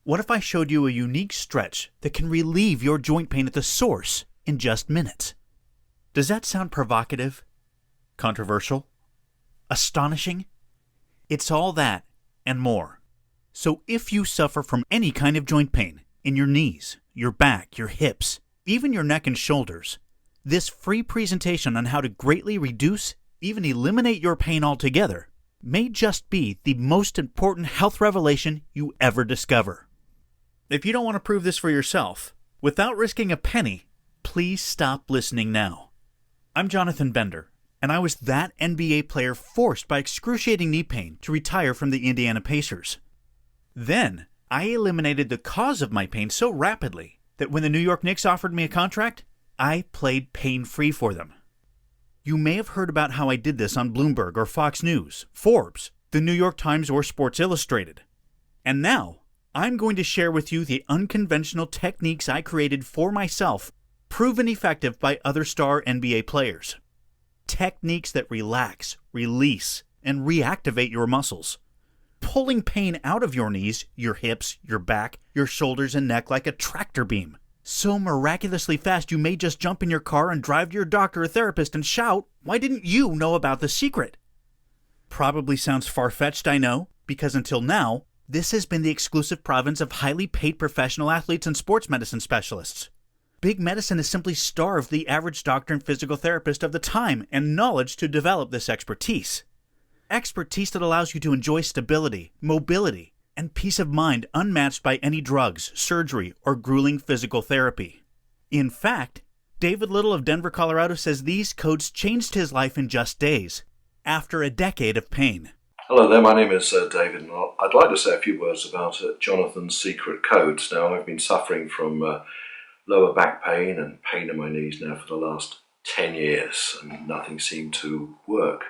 What if I showed you a unique stretch that can relieve your joint pain at the source in just minutes? Does that sound provocative? Controversial? Astonishing? It's all that and more. So if you suffer from any kind of joint pain in your knees, your back, your hips, even your neck and shoulders, this free presentation on how to greatly reduce, even eliminate your pain altogether may just be the most important health revelation you ever discover. If you don't want to prove this for yourself, without risking a penny, please stop listening now. I'm Jonathan Bender, and I was that NBA player forced by excruciating knee pain to retire from the Indiana Pacers. Then, I eliminated the cause of my pain so rapidly that when the New York Knicks offered me a contract, I played pain-free for them. You may have heard about how I did this on Bloomberg or Fox News, Forbes, the New York Times, or Sports Illustrated. And now, I'm going to share with you the unconventional techniques I created for myself, proven effective by other star NBA players. Techniques that relax, release, and reactivate your muscles, pulling pain out of your knees, your hips, your back, your shoulders, and neck like a tractor beam. So miraculously fast you may just jump in your car and drive to your doctor or therapist and shout, "Why didn't you know about the secret?" Probably sounds far-fetched, I know, because until now, this has been the exclusive province of highly paid professional athletes and sports medicine specialists. Big medicine has simply starved the average doctor and physical therapist of the time and knowledge to develop this expertise. Expertise that allows you to enjoy stability, mobility, and peace of mind unmatched by any drugs, surgery, or grueling physical therapy. In fact, David Little of Denver, Colorado says these codes changed his life in just days, after a decade of pain. Hello there, my name is David, and I'd like to say a few words about Jonathan's secret codes. Now, I've been suffering from lower back pain and pain in my knees now for the last 10 years, and nothing seemed to work.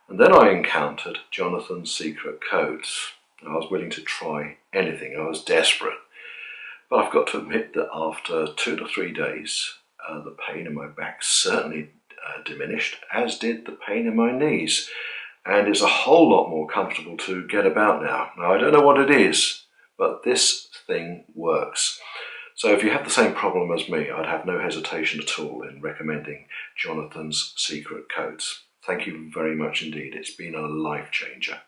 And then I encountered Jonathan's secret codes. I was willing to try anything. I was desperate. But I've got to admit that after 2 to 3 days, the pain in my back certainly diminished, as did the pain in my knees. And it's a whole lot more comfortable to get about now. Now, I don't know what it is, but this thing works. So if you have the same problem as me, I'd have no hesitation at all in recommending Jonathan's secret codes. Thank you very much indeed. It's been a life changer.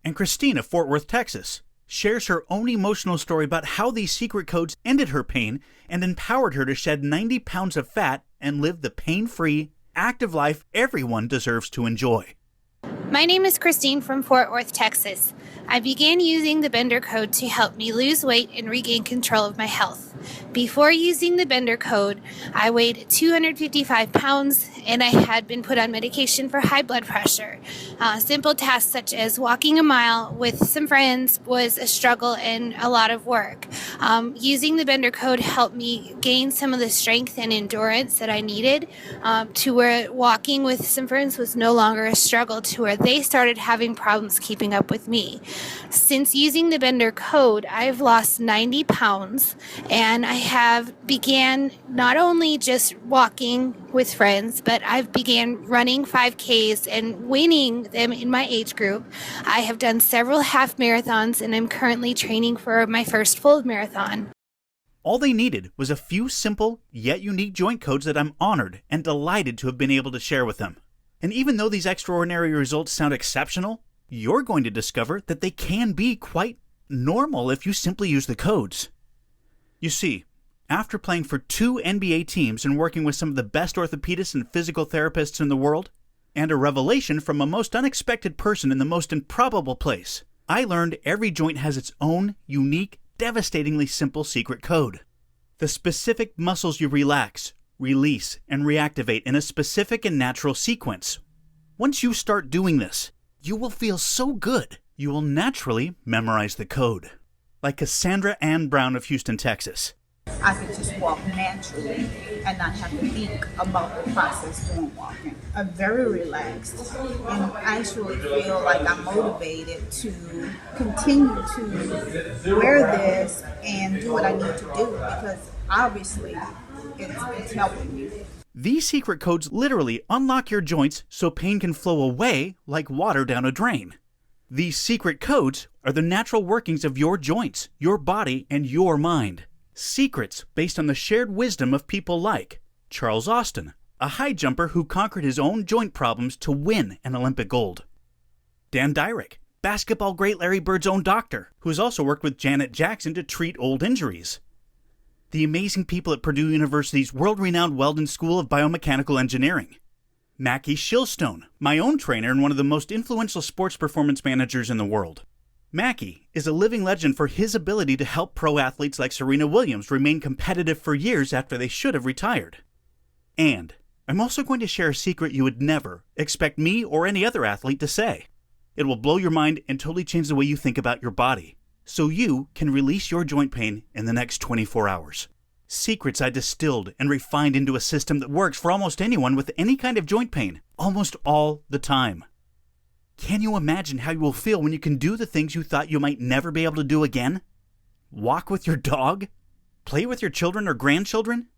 And Christine of Fort Worth, Texas, shares her own emotional story about how these secret codes ended her pain and empowered her to shed 90 pounds of fat and live the pain-free, active life everyone deserves to enjoy. My name is Christine from Fort Worth, Texas. I began using the Bender Code to help me lose weight and regain control of my health. Before using the Bender Code, I weighed 255 pounds and I had been put on medication for high blood pressure. Simple tasks such as walking a mile with some friends was a struggle and a lot of work. Using the Bender Code helped me gain some of the strength and endurance that I needed to where walking with some friends was no longer a struggle, to where they started having problems keeping up with me. Since using the Bender Code, I've lost 90 pounds and I have began not only just walking with friends, but I've began running 5Ks and winning them in my age group. I have done several half marathons and I'm currently training for my first full marathon. All they needed was a few simple yet unique joint codes that I'm honored and delighted to have been able to share with them. And even though these extraordinary results sound exceptional, you're going to discover that they can be quite normal if you simply use the codes. You see, after playing for 2 NBA teams and working with some of the best orthopedists and physical therapists in the world, and a revelation from a most unexpected person in the most improbable place, I learned every joint has its own unique, devastatingly simple secret code. The specific muscles you relax, release, and reactivate in a specific and natural sequence. Once you start doing this, you will feel so good, you will naturally memorize the code. Like Cassandra Ann Brown of Houston, Texas. I could just walk naturally and not have to think about the process when walking. I'm very relaxed and actually feel like I'm motivated to continue to wear this and do what I need to do, because obviously it's helping me. These secret codes literally unlock your joints so pain can flow away like water down a drain. These secret codes are the natural workings of your joints, your body, and your mind. Secrets based on the shared wisdom of people like Charles Austin, a high jumper who conquered his own joint problems to win an Olympic gold. Dan Dyrick, basketball great Larry Bird's own doctor, who has also worked with Janet Jackson to treat old injuries. The amazing people at Purdue University's world-renowned Weldon School of Biomechanical Engineering. Mackie Shilstone, my own trainer and one of the most influential sports performance managers in the world. Mackie is a living legend for his ability to help pro athletes like Serena Williams remain competitive for years after they should have retired. And I'm also going to share a secret you would never expect me or any other athlete to say. It will blow your mind and totally change the way you think about your body, so you can release your joint pain in the next 24 hours. Secrets I distilled and refined into a system that works for almost anyone with any kind of joint pain, almost all the time. Can you imagine how you will feel when you can do the things you thought you might never be able to do again? Walk with your dog? Play with your children or grandchildren?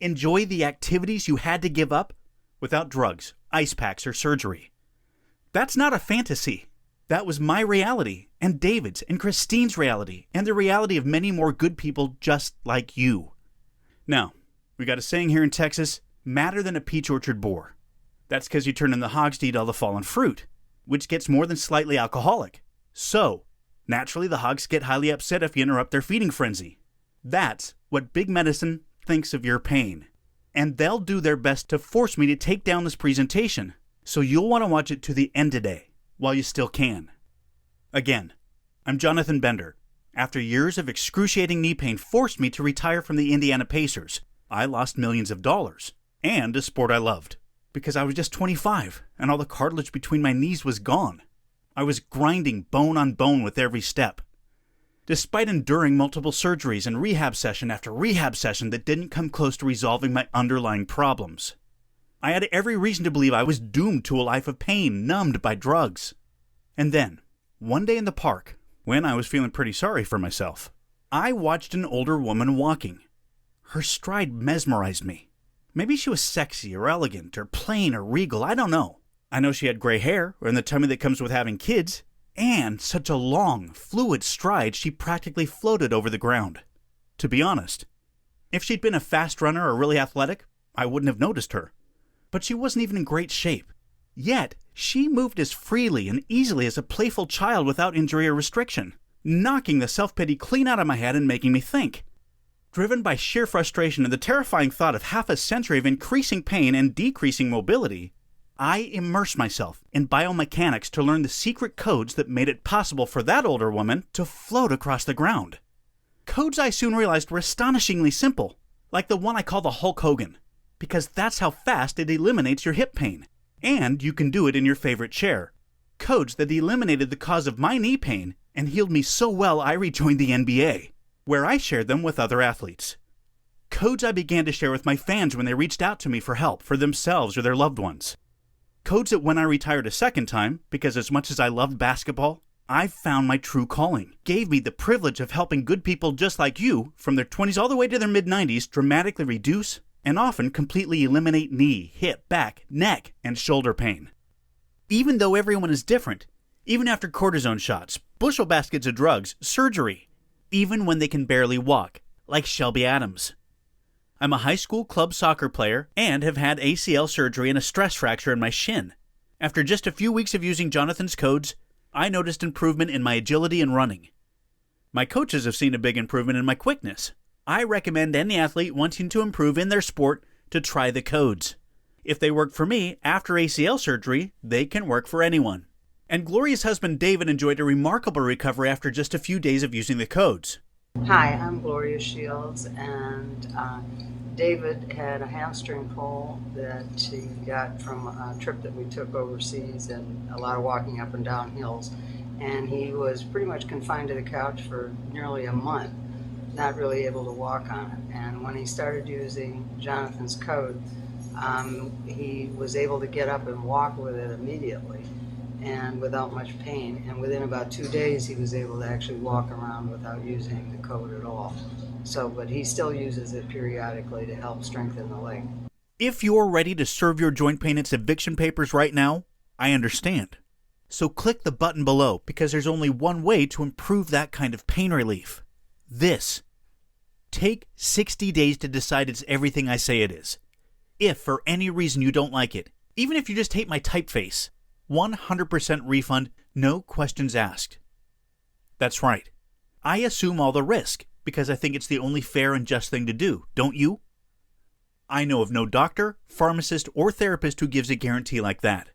Enjoy the activities you had to give up without drugs, ice packs, or surgery. That's not a fantasy. That was my reality, and David's, and Christine's reality, and the reality of many more good people just like you. Now, we got a saying here in Texas, madder than a peach orchard boar. That's because you turn in the hogs to eat all the fallen fruit, which gets more than slightly alcoholic. So, naturally the hogs get highly upset if you interrupt their feeding frenzy. That's what big medicine thinks of your pain. And they'll do their best to force me to take down this presentation, so you'll want to watch it to the end today, while you still can. Again, I'm Jonathan Bender. After years of excruciating knee pain forced me to retire from the Indiana Pacers, I lost millions of dollars, and a sport I loved, because I was just 25, and all the cartilage between my knees was gone. I was grinding bone on bone with every step. Despite enduring multiple surgeries and rehab session after rehab session that didn't come close to resolving my underlying problems, I had every reason to believe I was doomed to a life of pain, numbed by drugs. And then, one day in the park, when I was feeling pretty sorry for myself, I watched an older woman walking. Her stride mesmerized me. Maybe she was sexy or elegant or plain or regal, I don't know. I know she had gray hair, or in the tummy that comes with having kids, and such a long, fluid stride she practically floated over the ground. To be honest, if she'd been a fast runner or really athletic, I wouldn't have noticed her. But she wasn't even in great shape. Yet, she moved as freely and easily as a playful child without injury or restriction, knocking the self-pity clean out of my head and making me think. Driven by sheer frustration and the terrifying thought of half a century of increasing pain and decreasing mobility, I immersed myself in biomechanics to learn the secret codes that made it possible for that older woman to float across the ground. Codes I soon realized were astonishingly simple, like the one I call the Hulk Hogan, because that's how fast it eliminates your hip pain. And you can do it in your favorite chair. Codes that eliminated the cause of my knee pain and healed me so well I rejoined the NBA, where I shared them with other athletes. Codes I began to share with my fans when they reached out to me for help for themselves or their loved ones. Codes that when I retired a second time, because as much as I loved basketball, I found my true calling, gave me the privilege of helping good people just like you, from their 20s all the way to their mid-90s, dramatically reduce and often completely eliminate knee, hip, back, neck, and shoulder pain. Even though everyone is different, even after cortisone shots, bushel baskets of drugs, surgery, even when they can barely walk, like Shelby Adams. I'm a high school club soccer player and have had ACL surgery and a stress fracture in my shin. After just a few weeks of using Jonathan's codes, I noticed improvement in my agility and running. My coaches have seen a big improvement in my quickness. I recommend any athlete wanting to improve in their sport to try the codes. If they work for me after ACL surgery, they can work for anyone. And Gloria's husband David enjoyed a remarkable recovery after just a few days of using the codes. Hi, I'm Gloria Shields, and David had a hamstring pull that he got from a trip that we took overseas and a lot of walking up and down hills. And he was pretty much confined to the couch for nearly a month, not really able to walk on it. And when he started using Jonathan's code, he was able to get up and walk with it immediately and without much pain. And within about 2 days, he was able to actually walk around without using the code at all. But he still uses it periodically to help strengthen the leg. If you're ready to serve your joint pain its eviction papers right now, I understand. So click the button below because there's only one way to improve that kind of pain relief. This. Take 60 days to decide it's everything I say it is. If for any reason you don't like it, even if you just hate my typeface, 100% refund, no questions asked. That's right. I assume all the risk because I think it's the only fair and just thing to do, don't you? I know of no doctor, pharmacist, or therapist who gives a guarantee like that.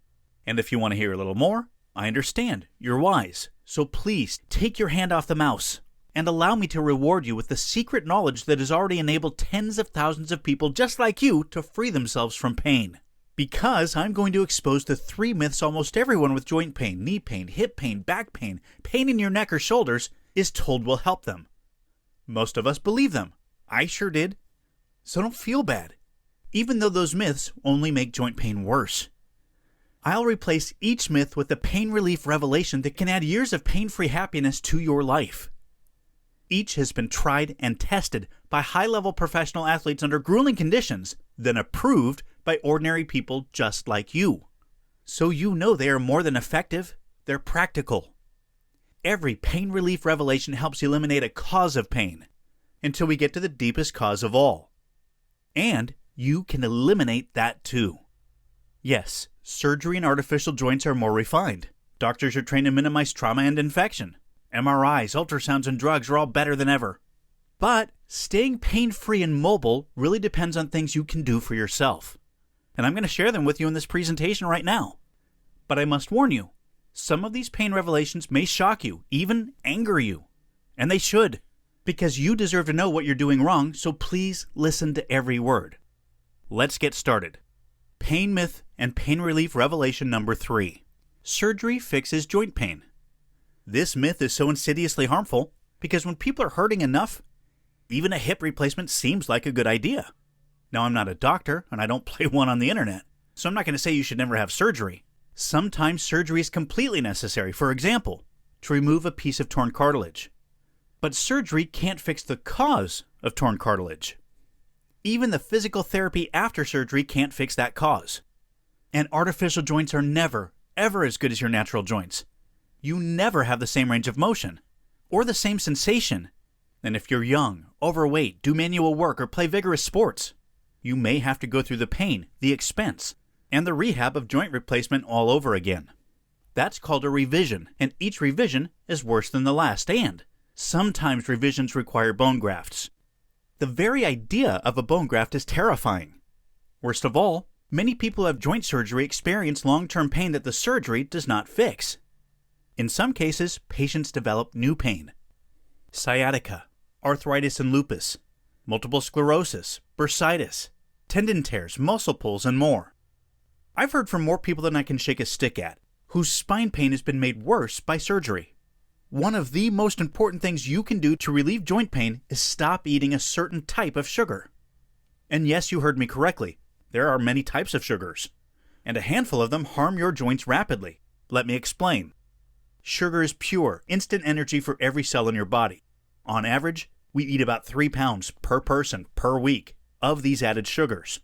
And if you want to hear a little more, I understand. You're wise. So please take your hand off the mouse and allow me to reward you with the secret knowledge that has already enabled tens of thousands of people just like you to free themselves from pain. Because I'm going to expose the 3 myths almost everyone with joint pain, knee pain, hip pain, back pain in your neck or shoulders is told will help them. Most of us believe them. I sure did. So don't feel bad, even though those myths only make joint pain worse. I'll replace each myth with a pain relief revelation that can add years of pain-free happiness to your life. Each has been tried and tested by high-level professional athletes under grueling conditions, then approved by ordinary people just like you. So you know they are more than effective, they're practical. Every pain relief revelation helps eliminate a cause of pain until we get to the deepest cause of all. And you can eliminate that too. Yes, surgery and artificial joints are more refined. Doctors are trained to minimize trauma and infection. MRIs, ultrasounds, and drugs are all better than ever. But staying pain-free and mobile really depends on things you can do for yourself. And I'm going to share them with you in this presentation right now. But I must warn you, some of these pain revelations may shock you, even anger you. And they should, because you deserve to know what you're doing wrong, so please listen to every word. Let's get started. Pain myth and pain relief revelation number 3. Surgery fixes joint pain. This myth is so insidiously harmful because when people are hurting enough, even a hip replacement seems like a good idea. Now, I'm not a doctor and I don't play one on the internet, so I'm not going to say you should never have surgery. Sometimes surgery is completely necessary, for example, to remove a piece of torn cartilage. But surgery can't fix the cause of torn cartilage. Even the physical therapy after surgery can't fix that cause. And artificial joints are never, ever as good as your natural joints. You never have the same range of motion, or the same sensation. And if you're young, overweight, do manual work, or play vigorous sports, you may have to go through the pain, the expense, and the rehab of joint replacement all over again. That's called a revision, and each revision is worse than the last, and sometimes revisions require bone grafts. The very idea of a bone graft is terrifying. Worst of all, many people who have joint surgery experience long-term pain that the surgery does not fix. In some cases, patients develop new pain. Sciatica, arthritis and lupus, multiple sclerosis, bursitis, tendon tears, muscle pulls, and more. I've heard from more people than I can shake a stick at, whose spine pain has been made worse by surgery. One of the most important things you can do to relieve joint pain is stop eating a certain type of sugar. And yes, you heard me correctly. There are many types of sugars, and a handful of them harm your joints rapidly. Let me explain. Sugar is pure, instant energy for every cell in your body. On average, we eat about 3 pounds per person per week of these added sugars.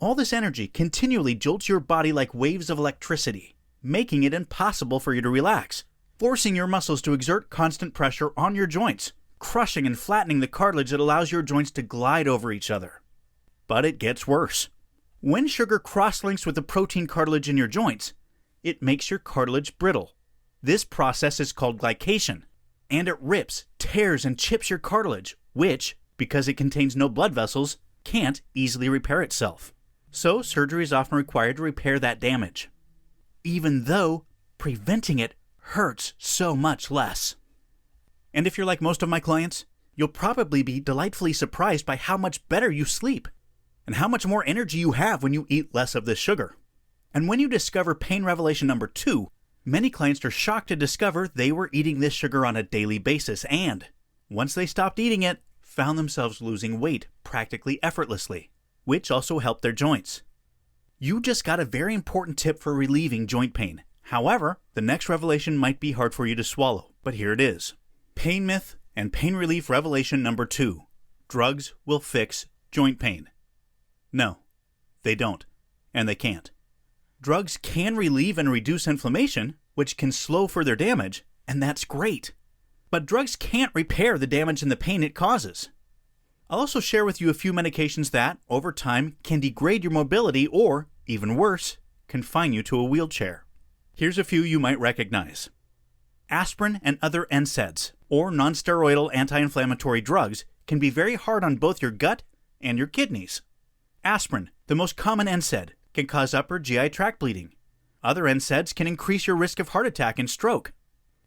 All this energy continually jolts your body like waves of electricity, making it impossible for you to relax, forcing your muscles to exert constant pressure on your joints, crushing and flattening the cartilage that allows your joints to glide over each other. But it gets worse. When sugar cross-links with the protein cartilage in your joints, it makes your cartilage brittle. This process is called glycation, and it rips, tears, and chips your cartilage, which, because it contains no blood vessels, can't easily repair itself. So surgery is often required to repair that damage, even though preventing it hurts so much less. And if you're like most of my clients, you'll probably be delightfully surprised by how much better you sleep, and how much more energy you have when you eat less of this sugar. And when you discover pain revelation number 2, many clients are shocked to discover they were eating this sugar on a daily basis and, once they stopped eating it, found themselves losing weight practically effortlessly, which also helped their joints. You just got a very important tip for relieving joint pain. However, the next revelation might be hard for you to swallow, but here it is. Pain myth and pain relief revelation number 2. Drugs will fix joint pain. No, they don't, and they can't. Drugs can relieve and reduce inflammation, which can slow further damage, and that's great. But drugs can't repair the damage and the pain it causes. I'll also share with you a few medications that, over time, can degrade your mobility or, even worse, confine you to a wheelchair. Here's a few you might recognize. Aspirin and other NSAIDs, or nonsteroidal anti-inflammatory drugs, can be very hard on both your gut and your kidneys. Aspirin, the most common NSAID, can cause upper GI tract bleeding. Other NSAIDs can increase your risk of heart attack and stroke.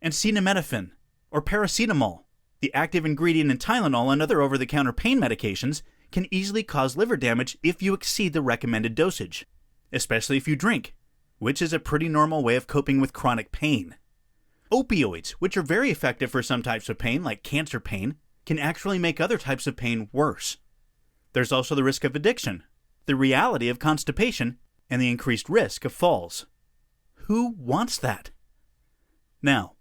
And acetaminophen, or paracetamol, the active ingredient in Tylenol and other over-the-counter pain medications, can easily cause liver damage if you exceed the recommended dosage, especially if you drink, which is a pretty normal way of coping with chronic pain. Opioids, which are very effective for some types of pain, like cancer pain, can actually make other types of pain worse. There's also the risk of addiction, the reality of constipation, and the increased risk of falls. Who wants that? Now,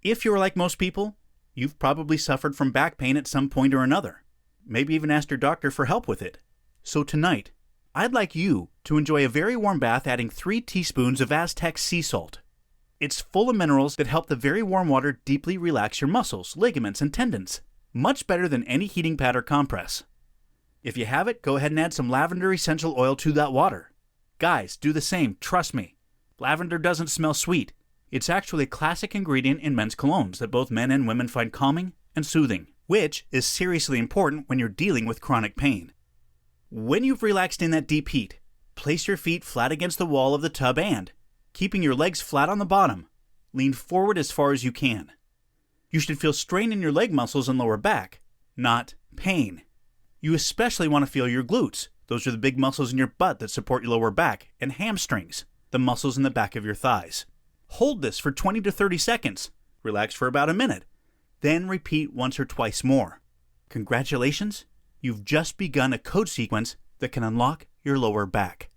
if you're like most people, you've probably suffered from back pain at some point or another. Maybe even asked your doctor for help with it. So tonight, I'd like you to enjoy a very warm bath adding 3 teaspoons of Aztec sea salt. It's full of minerals that help the very warm water deeply relax your muscles, ligaments, and tendons, much better than any heating pad or compress. If you have it, go ahead and add some lavender essential oil to that water. Guys, do the same, trust me. Lavender doesn't smell sweet. It's actually a classic ingredient in men's colognes that both men and women find calming and soothing, which is seriously important when you're dealing with chronic pain. When you've relaxed in that deep heat, place your feet flat against the wall of the tub and, keeping your legs flat on the bottom, lean forward as far as you can. You should feel strain in your leg muscles and lower back, not pain. You especially want to feel your glutes. Those are the big muscles in your butt that support your lower back, and hamstrings, the muscles in the back of your thighs. Hold this for 20 to 30 seconds. Relax for about a minute. Then repeat once or twice more. Congratulations, you've just begun a code sequence that can unlock your lower back.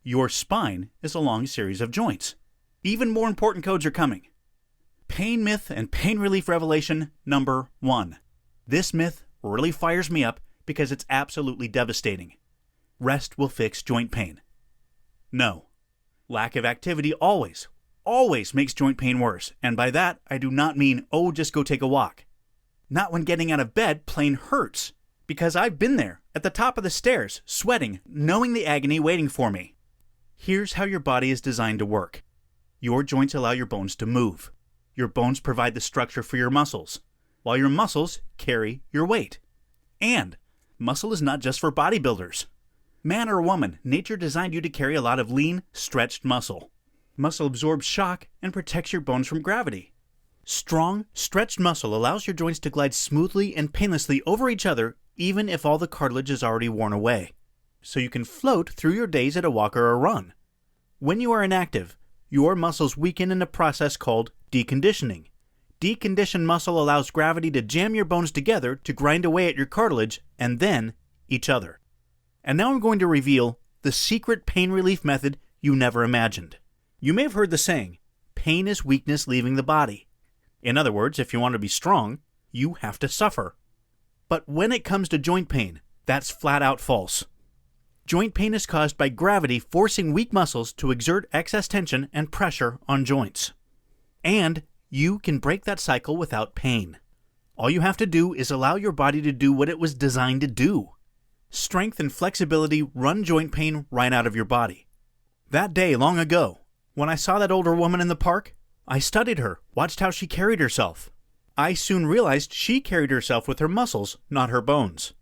Your spine is a long series of joints. Even more important codes are coming. Pain myth and pain relief revelation number 1. This myth really fires me up because it's absolutely devastating. Rest will fix joint pain. No. Lack of activity always makes joint pain worse, and by that I do not mean, oh, just go take a walk. Not when getting out of bed plain hurts, because I've been there, at the top of the stairs, sweating, knowing the agony waiting for me. Here's how your body is designed to work. Your joints allow your bones to move. Your bones provide the structure for your muscles, while your muscles carry your weight. And muscle is not just for bodybuilders. Man or woman, nature designed you to carry a lot of lean, stretched muscle. Muscle absorbs shock and protects your bones from gravity. Strong, stretched muscle allows your joints to glide smoothly and painlessly over each other even if all the cartilage is already worn away, so you can float through your days at a walk or a run. When you are inactive, your muscles weaken in a process called deconditioning. Deconditioned muscle allows gravity to jam your bones together to grind away at your cartilage and then each other. And now I'm going to reveal the secret pain relief method you never imagined. You may have heard the saying, pain is weakness leaving the body. In other words, if you want to be strong, you have to suffer. But when it comes to joint pain, that's flat out false. Joint pain is caused by gravity forcing weak muscles to exert excess tension and pressure on joints. And you can break that cycle without pain. All you have to do is allow your body to do what it was designed to do. Strength and flexibility run joint pain right out of your body. That day long ago, when I saw that older woman in the park, I studied her, watched how she carried herself. I soon realized she carried herself with her muscles, not her bones.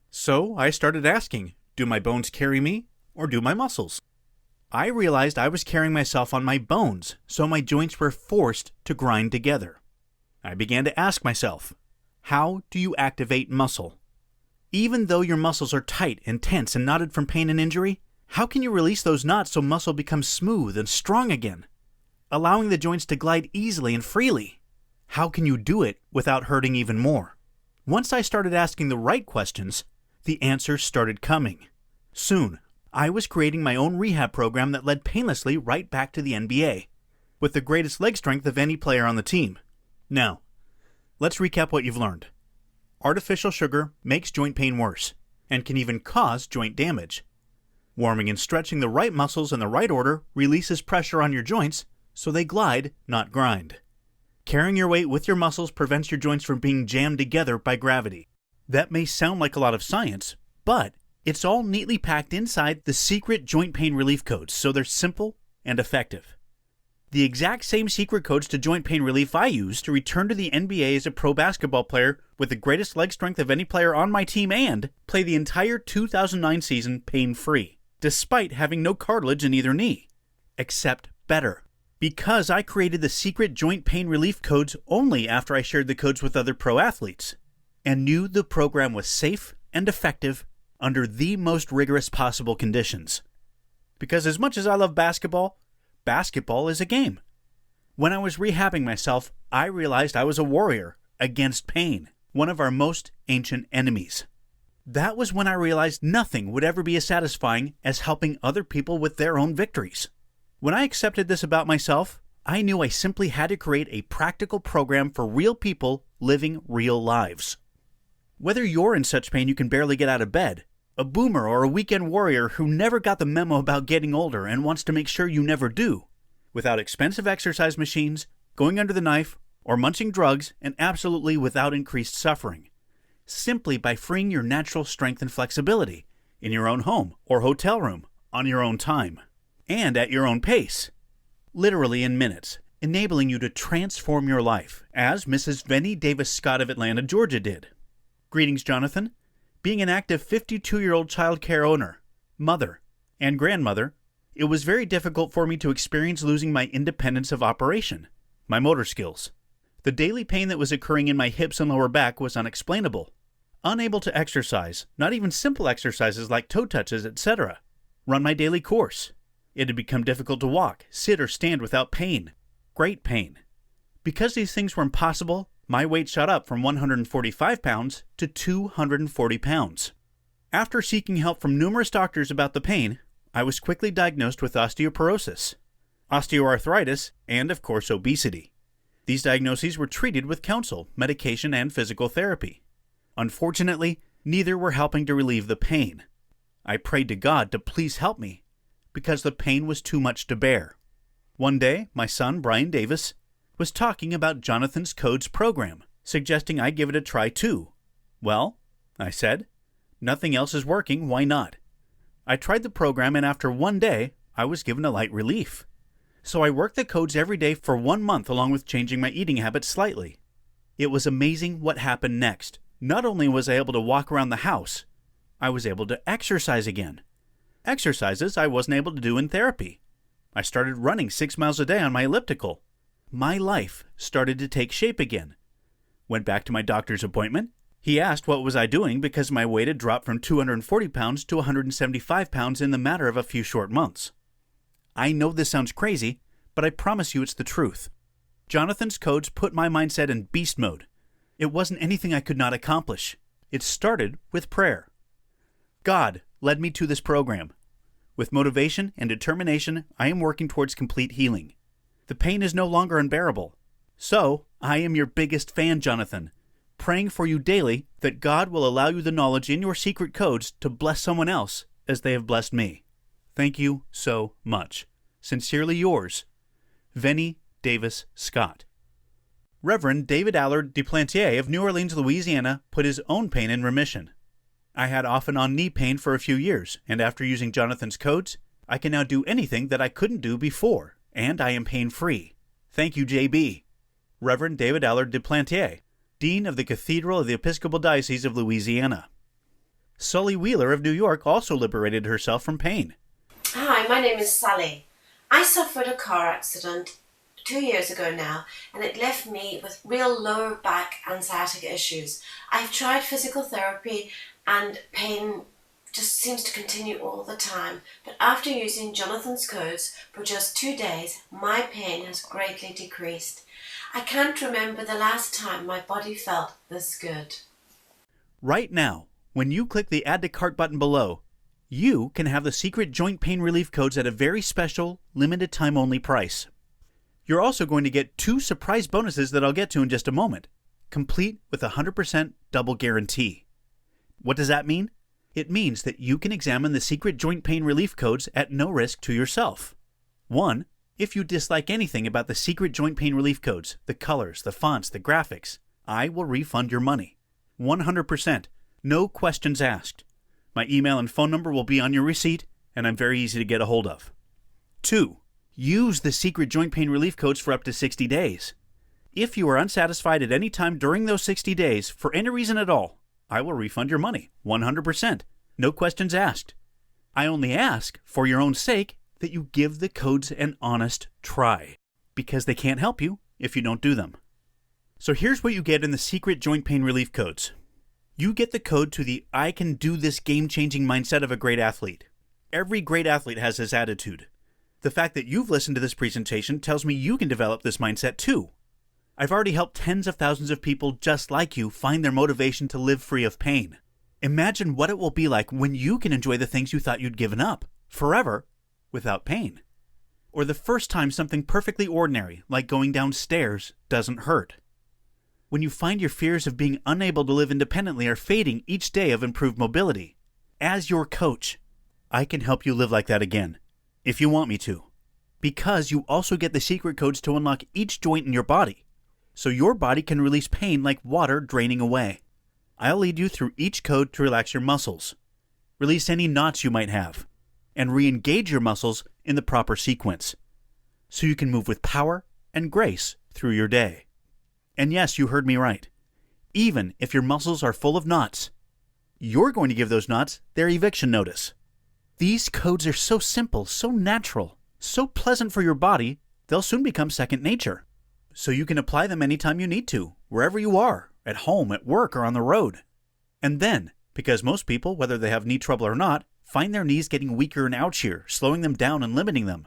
So I started asking, do my bones carry me, or do my muscles? I realized I was carrying myself on my bones, so my joints were forced to grind together. I began to ask myself, how do you activate muscle? Even though your muscles are tight and tense and knotted from pain and injury, how can you release those knots so muscle becomes smooth and strong again, allowing the joints to glide easily and freely? How can you do it without hurting even more? Once I started asking the right questions, the answers started coming. Soon, I was creating my own rehab program that led painlessly right back to the NBA, with the greatest leg strength of any player on the team. Now, let's recap what you've learned. Artificial sugar makes joint pain worse, and can even cause joint damage. Warming and stretching the right muscles in the right order releases pressure on your joints, so they glide, not grind. Carrying your weight with your muscles prevents your joints from being jammed together by gravity. That may sound like a lot of science, but it's all neatly packed inside the secret joint pain relief codes, so they're simple and effective. The exact same secret codes to joint pain relief I used to return to the NBA as a pro basketball player with the greatest leg strength of any player on my team and play the entire 2009 season pain-free, despite having no cartilage in either knee. Except better. Because I created the secret joint pain relief codes only after I shared the codes with other pro athletes, and knew the program was safe and effective under the most rigorous possible conditions. Because as much as I love basketball, basketball is a game. When I was rehabbing myself, I realized I was a warrior against pain, one of our most ancient enemies. That was when I realized nothing would ever be as satisfying as helping other people with their own victories. When I accepted this about myself, I knew I simply had to create a practical program for real people living real lives. Whether you're in such pain you can barely get out of bed, a boomer or a weekend warrior who never got the memo about getting older and wants to make sure you never do, without expensive exercise machines, going under the knife, or munching drugs, and absolutely without increased suffering, simply by freeing your natural strength and flexibility in your own home or hotel room on your own time and at your own pace, literally in minutes, enabling you to transform your life, as Mrs. Vennie Davis Scott of Atlanta, Georgia did. Greetings, Jonathan. Being an active 52-year-old child care owner, mother, and grandmother, it was very difficult for me to experience losing my independence of operation, my motor skills. The daily pain that was occurring in my hips and lower back was unexplainable. Unable to exercise, not even simple exercises like toe touches, etc. Run my daily course. It had become difficult to walk, sit, or stand without pain. Great pain. Because these things were impossible, my weight shot up from 145 pounds to 240 pounds. After seeking help from numerous doctors about the pain, I was quickly diagnosed with osteoporosis, osteoarthritis, and of course obesity. These diagnoses were treated with counsel, medication, and physical therapy. Unfortunately, neither were helping to relieve the pain. I prayed to God to please help me, because the pain was too much to bear. One day, my son, Brian Davis, was talking about Jonathan's Codes program, suggesting I give it a try too. Well, I said, nothing else is working, why not? I tried the program, and after one day, I was given a light relief. So I worked the codes every day for 1 month along with changing my eating habits slightly. It was amazing what happened next. Not only was I able to walk around the house, I was able to exercise again. Exercises I wasn't able to do in therapy. I started running 6 miles a day on my elliptical. My life started to take shape again. Went back to my doctor's appointment. He asked what was I doing because my weight had dropped from 240 pounds to 175 pounds in the matter of a few short months. I know this sounds crazy, but I promise you it's the truth. Jonathan's Codes put my mindset in beast mode. It wasn't anything I could not accomplish. It started with prayer. God led me to this program. With motivation and determination, I am working towards complete healing. The pain is no longer unbearable. So, I am your biggest fan, Jonathan, praying for you daily that God will allow you the knowledge in your secret codes to bless someone else as they have blessed me. Thank you so much. Sincerely yours, Vennie Davis Scott. Reverend David Allard Duplantier of New Orleans, Louisiana, put his own pain in remission. I had off and on knee pain for a few years, and after using Jonathan's Codes, I can now do anything that I couldn't do before, and I am pain-free. Thank you, JB. Reverend David Allard Duplantier, Dean of the Cathedral of the Episcopal Diocese of Louisiana. Sully Wheeler of New York also liberated herself from pain. Hi, my name is Sally. I suffered a car accident 2 years ago now, and it left me with real lower back and sciatica issues. I've tried physical therapy and pain just seems to continue all the time. But after using Jonathan's Codes for just 2 days, my pain has greatly decreased. I can't remember the last time my body felt this good. Right now, when you click the Add to Cart button below, you can have the secret joint pain relief codes at a very special, limited time only price. You're also going to get 2 surprise bonuses that I'll get to in just a moment, complete with a 100% double guarantee. What does that mean? It means that you can examine the secret joint pain relief codes at no risk to yourself. 1. If you dislike anything about the secret joint pain relief codes, the colors, the fonts, the graphics, I will refund your money. 100%. No questions asked. My email and phone number will be on your receipt, and I'm very easy to get a hold of. 2. Use the secret joint pain relief codes for up to 60 days. If you are unsatisfied at any time during those 60 days, for any reason at all, I will refund your money. 100%. No questions asked. I only ask, for your own sake, that you give the codes an honest try, because they can't help you if you don't do them. So here's what you get in the secret joint pain relief codes. You get the code to the I can do this game-changing mindset of a great athlete. Every great athlete has this attitude. The fact that you've listened to this presentation tells me you can develop this mindset too. I've already helped tens of thousands of people just like you find their motivation to live free of pain. Imagine what it will be like when you can enjoy the things you thought you'd given up, forever, without pain. Or the first time something perfectly ordinary, like going downstairs, doesn't hurt. When you find your fears of being unable to live independently are fading each day of improved mobility. As your coach, I can help you live like that again, if you want me to. Because you also get the secret codes to unlock each joint in your body, so your body can release pain like water draining away. I'll lead you through each code to relax your muscles, release any knots you might have, and re-engage your muscles in the proper sequence, so you can move with power and grace through your day. And yes, you heard me right. Even if your muscles are full of knots, you're going to give those knots their eviction notice. These codes are so simple, so natural, so pleasant for your body, they'll soon become second nature. So you can apply them anytime you need to, wherever you are, at home, at work, or on the road. And then, because most people, whether they have knee trouble or not, find their knees getting weaker and ouchier, slowing them down and limiting them,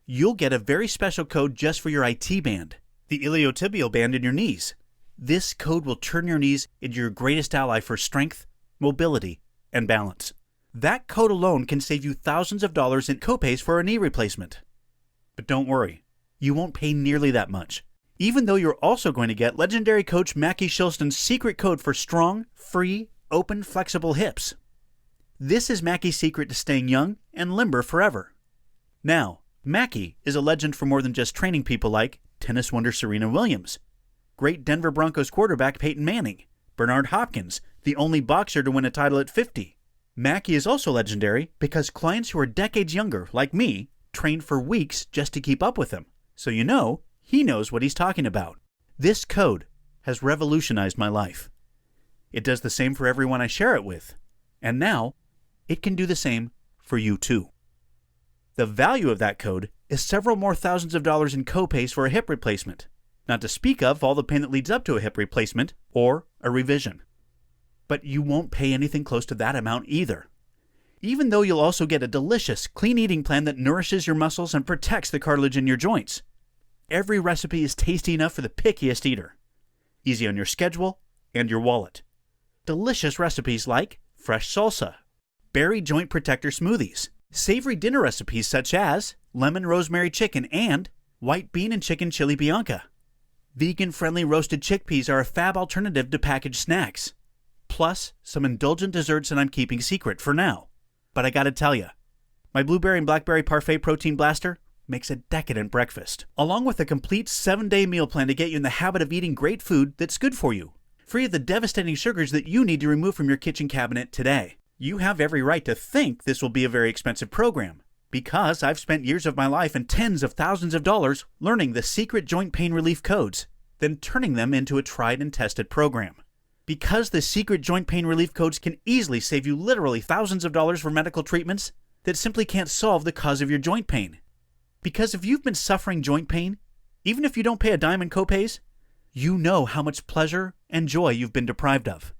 you'll get a very special code just for your IT band, the iliotibial band in your knees. This code will turn your knees into your greatest ally for strength, mobility, and balance. That code alone can save you thousands of dollars in copays for a knee replacement. But don't worry, you won't pay nearly that much, even though you're also going to get legendary coach Mackie Shilston's secret code for strong, free, open, flexible hips. This is Mackie's secret to staying young and limber forever. Now, Mackie is a legend for more than just training people like tennis wonder Serena Williams, great Denver Broncos quarterback Peyton Manning, Bernard Hopkins, the only boxer to win a title at 50. Mackie is also legendary because clients who are decades younger, like me, trained for weeks just to keep up with him. So you know, he knows what he's talking about. This code has revolutionized my life. It does the same for everyone I share it with. And now, it can do the same for you too. The value of that code is several more thousands of dollars in copays for a hip replacement, not to speak of all the pain that leads up to a hip replacement or a revision. But you won't pay anything close to that amount either. Even though you'll also get a delicious, clean eating plan that nourishes your muscles and protects the cartilage in your joints. Every recipe is tasty enough for the pickiest eater. Easy on your schedule and your wallet. Delicious recipes like fresh salsa, berry joint protector smoothies, savory dinner recipes such as lemon rosemary chicken and white bean and chicken chili bianca. Vegan-friendly roasted chickpeas are a fab alternative to packaged snacks. Plus, some indulgent desserts that I'm keeping secret for now. But I gotta tell ya, my blueberry and blackberry parfait protein blaster makes a decadent breakfast, along with a complete 7-day meal plan to get you in the habit of eating great food that's good for you, free of the devastating sugars that you need to remove from your kitchen cabinet today. You have every right to think this will be a very expensive program, because I've spent years of my life and tens of thousands of dollars learning the secret joint pain relief codes, then turning them into a tried and tested program. Because the secret joint pain relief codes can easily save you literally thousands of dollars for medical treatments that simply can't solve the cause of your joint pain. Because if you've been suffering joint pain, even if you don't pay a dime in copays, you know how much pleasure and joy you've been deprived of.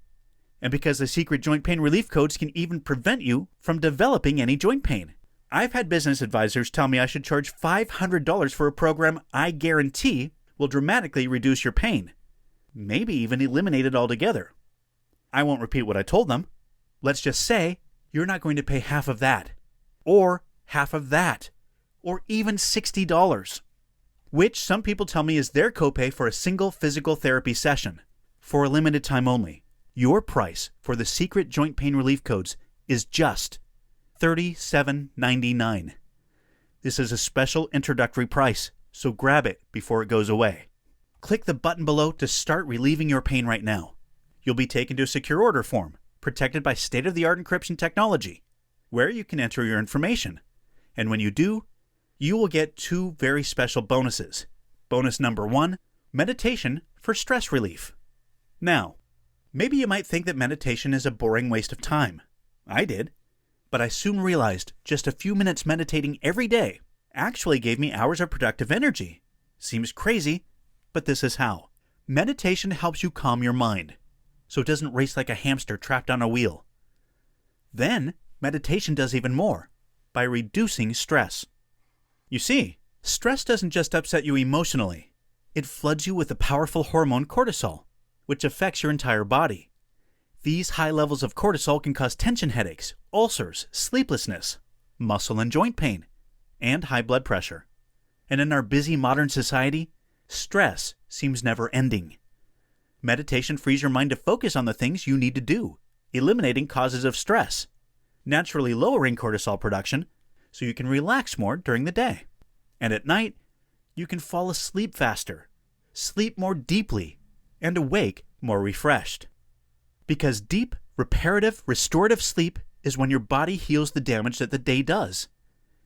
And because the secret joint pain relief codes can even prevent you from developing any joint pain. I've had business advisors tell me I should charge $500 for a program I guarantee will dramatically reduce your pain. Maybe even eliminate it altogether. I won't repeat what I told them. Let's just say you're not going to pay half of that, or half of that, or even $60, which some people tell me is their copay for a single physical therapy session. For a limited time only, your price for the secret joint pain relief codes is just $37.99. This is a special introductory price, so grab it before it goes away. Click the button below to start relieving your pain right now. You'll be taken to a secure order form, protected by state-of-the-art encryption technology, where you can enter your information. And when you do, you will get 2 very special bonuses. Bonus number 1, meditation for stress relief. Now, maybe you might think that meditation is a boring waste of time. I did. But I soon realized just a few minutes meditating every day actually gave me hours of productive energy. Seems crazy, but this is how. Meditation helps you calm your mind, so it doesn't race like a hamster trapped on a wheel. Then, meditation does even more, by reducing stress. You see, stress doesn't just upset you emotionally. It floods you with the powerful hormone cortisol, which affects your entire body. These high levels of cortisol can cause tension headaches, ulcers, sleeplessness, muscle and joint pain, and high blood pressure. And in our busy modern society, stress seems never ending. Meditation frees your mind to focus on the things you need to do, eliminating causes of stress, naturally lowering cortisol production so you can relax more during the day. And at night, you can fall asleep faster, sleep more deeply, and awake more refreshed. Because deep, reparative, restorative sleep is when your body heals the damage that the day does.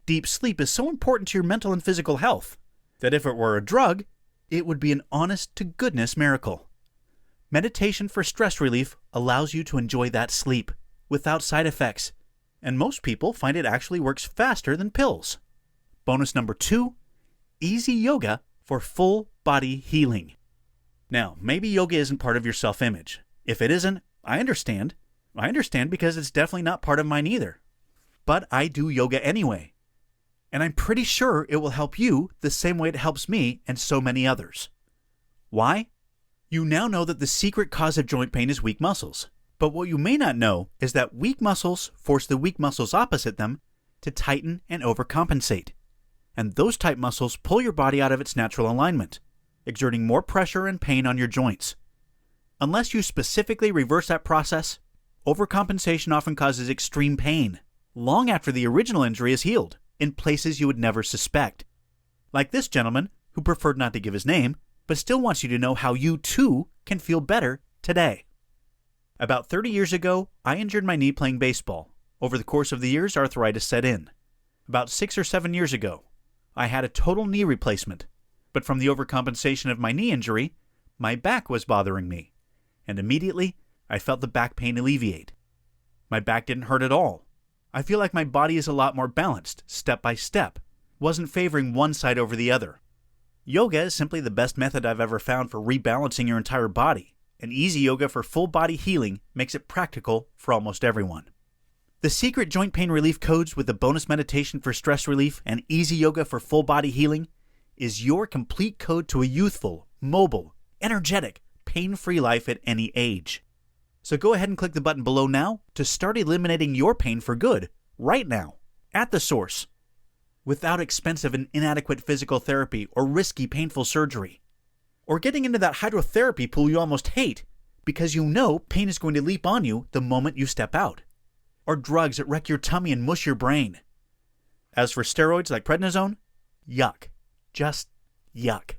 Deep sleep is so important to your mental and physical health that if it were a drug, it would be an honest-to-goodness miracle. Meditation for stress relief allows you to enjoy that sleep without side effects, and most people find it actually works faster than pills. Bonus number 2, easy yoga for full body healing. Now, maybe yoga isn't part of your self-image. If it isn't, I understand. I understand because it's definitely not part of mine either. But I do yoga anyway. And I'm pretty sure it will help you the same way it helps me and so many others. Why? You now know that the secret cause of joint pain is weak muscles. But what you may not know is that weak muscles force the weak muscles opposite them to tighten and overcompensate. And those tight muscles pull your body out of its natural alignment, exerting more pressure and pain on your joints. Unless you specifically reverse that process, overcompensation often causes extreme pain, long after the original injury is healed, in places you would never suspect. Like this gentleman, who preferred not to give his name, but still wants you to know how you too can feel better today. About 30 years ago, I injured my knee playing baseball. Over the course of the years, arthritis set in. About 6 or 7 years ago, I had a total knee replacement, but from the overcompensation of my knee injury, my back was bothering me. And immediately, I felt the back pain alleviate. My back didn't hurt at all. I feel like my body is a lot more balanced, step by step, wasn't favoring one side over the other. Yoga is simply the best method I've ever found for rebalancing your entire body, and easy yoga for full body healing makes it practical for almost everyone. The secret joint pain relief codes with the bonus meditation for stress relief and easy yoga for full body healing is your complete code to a youthful, mobile, energetic, pain-free life at any age. So go ahead and click the button below now to start eliminating your pain for good, right now, at the source, without expensive and inadequate physical therapy or risky painful surgery, or getting into that hydrotherapy pool you almost hate because you know pain is going to leap on you the moment you step out, or drugs that wreck your tummy and mush your brain. As for steroids like prednisone, yuck. Just yuck.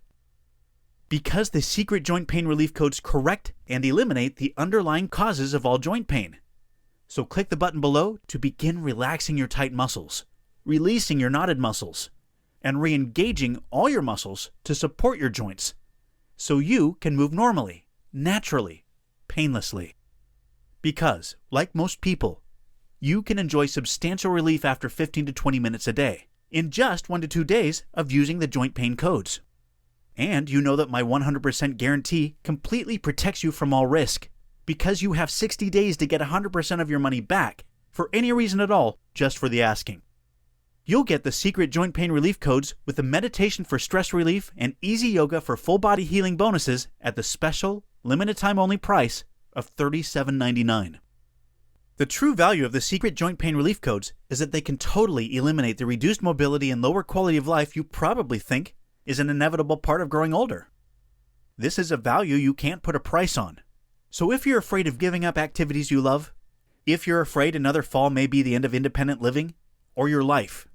Because the secret joint pain relief codes correct and eliminate the underlying causes of all joint pain. So click the button below to begin relaxing your tight muscles, releasing your knotted muscles, and re-engaging all your muscles to support your joints, so you can move normally, naturally, painlessly. Because, like most people, you can enjoy substantial relief after 15 to 20 minutes a day, in just 1 to 2 days of using the joint pain codes. And you know that my 100% guarantee completely protects you from all risk, because you have 60 days to get 100% of your money back, for any reason at all, just for the asking. You'll get the secret joint pain relief codes with the meditation for stress relief and easy yoga for full body healing bonuses at the special, limited time only price of $37.99. The true value of the secret joint pain relief codes is that they can totally eliminate the reduced mobility and lower quality of life you probably think is an inevitable part of growing older. This is a value you can't put a price on. So if you're afraid of giving up activities you love, if you're afraid another fall may be the end of independent living, or your life,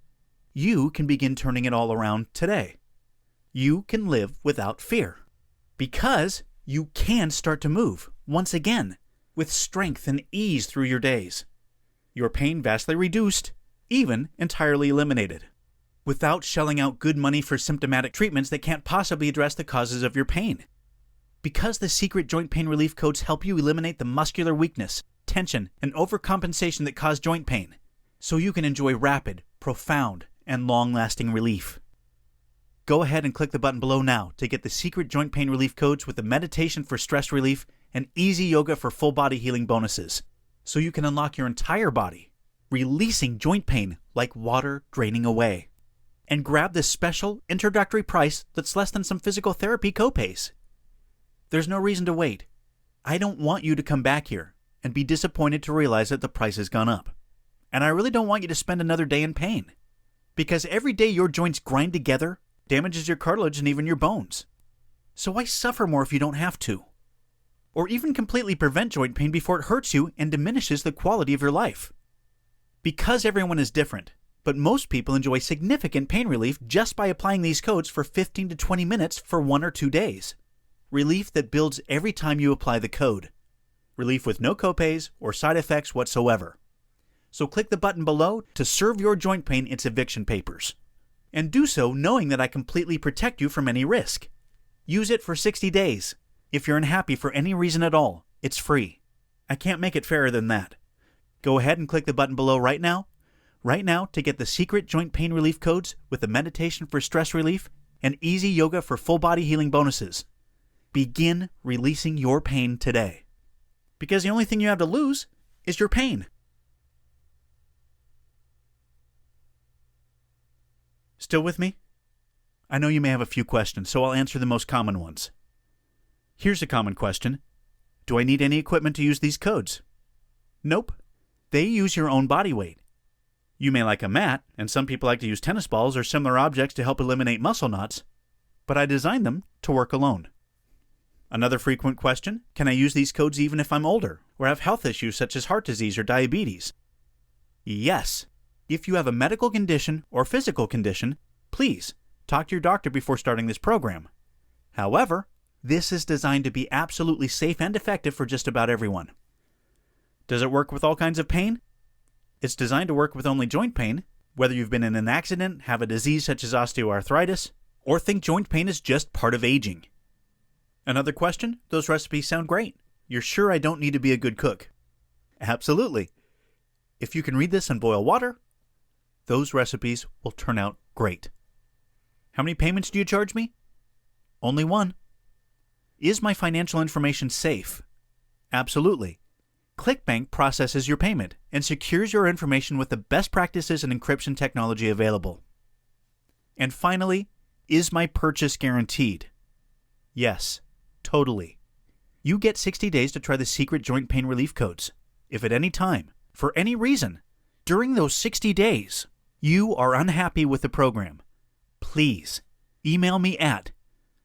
you can begin turning it all around today. You can live without fear. Because you can start to move, once again, with strength and ease through your days. Your pain vastly reduced, even entirely eliminated, without shelling out good money for symptomatic treatments that can't possibly address the causes of your pain. Because the secret joint pain relief codes help you eliminate the muscular weakness, tension, and overcompensation that cause joint pain, so you can enjoy rapid, profound, and long-lasting relief. Go ahead and click the button below now to get the secret joint pain relief codes with the meditation for stress relief and easy yoga for full body healing bonuses, so you can unlock your entire body, releasing joint pain like water draining away. And grab this special introductory price that's less than some physical therapy copays. There's no reason to wait. I don't want you to come back here and be disappointed to realize that the price has gone up. And I really don't want you to spend another day in pain, because every day your joints grind together damages your cartilage and even your bones. So why suffer more if you don't have to? Or even completely prevent joint pain before it hurts you and diminishes the quality of your life. Because everyone is different, but most people enjoy significant pain relief just by applying these codes for 15 to 20 minutes for 1 or 2 days. Relief that builds every time you apply the code. Relief with no copays or side effects whatsoever. So click the button below to serve your joint pain its eviction papers. And do so knowing that I completely protect you from any risk. Use it for 60 days. If you're unhappy for any reason at all, it's free. I can't make it fairer than that. Go ahead and click the button below right now to get the secret joint pain relief codes with the meditation for stress relief and easy yoga for full body healing bonuses. Begin releasing your pain today. Because the only thing you have to lose is your pain. Still with me? I know you may have a few questions, so I'll answer the most common ones. Here's a common question. Do I need any equipment to use these codes? Nope. They use your own body weight. You may like a mat, and some people like to use tennis balls or similar objects to help eliminate muscle knots, but I designed them to work alone. Another frequent question, can I use these codes even if I'm older or have health issues such as heart disease or diabetes? Yes. If you have a medical condition or physical condition, please talk to your doctor before starting this program. However, this is designed to be absolutely safe and effective for just about everyone. Does it work with all kinds of pain? It's designed to work with only joint pain, whether you've been in an accident, have a disease such as osteoarthritis, or think joint pain is just part of aging. Another question? Those recipes sound great. You're sure I don't need to be a good cook? Absolutely. If you can read this and boil water, those recipes will turn out great. How many payments do you charge me? Only one. Is my financial information safe? Absolutely. ClickBank processes your payment and secures your information with the best practices and encryption technology available. And finally, is my purchase guaranteed? Yes, totally. You get 60 days to try the secret joint pain relief codes. If at any time, for any reason, during those 60 days, you are unhappy with the program, please email me at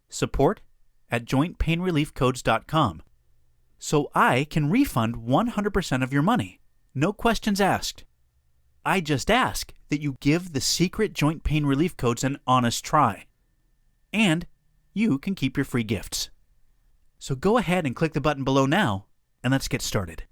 support@jointpainreliefcodes.com so I can refund 100% of your money. No questions asked. I just ask that you give the secret joint pain relief codes an honest try. And you can keep your free gifts. So go ahead and click the button below now, and let's get started.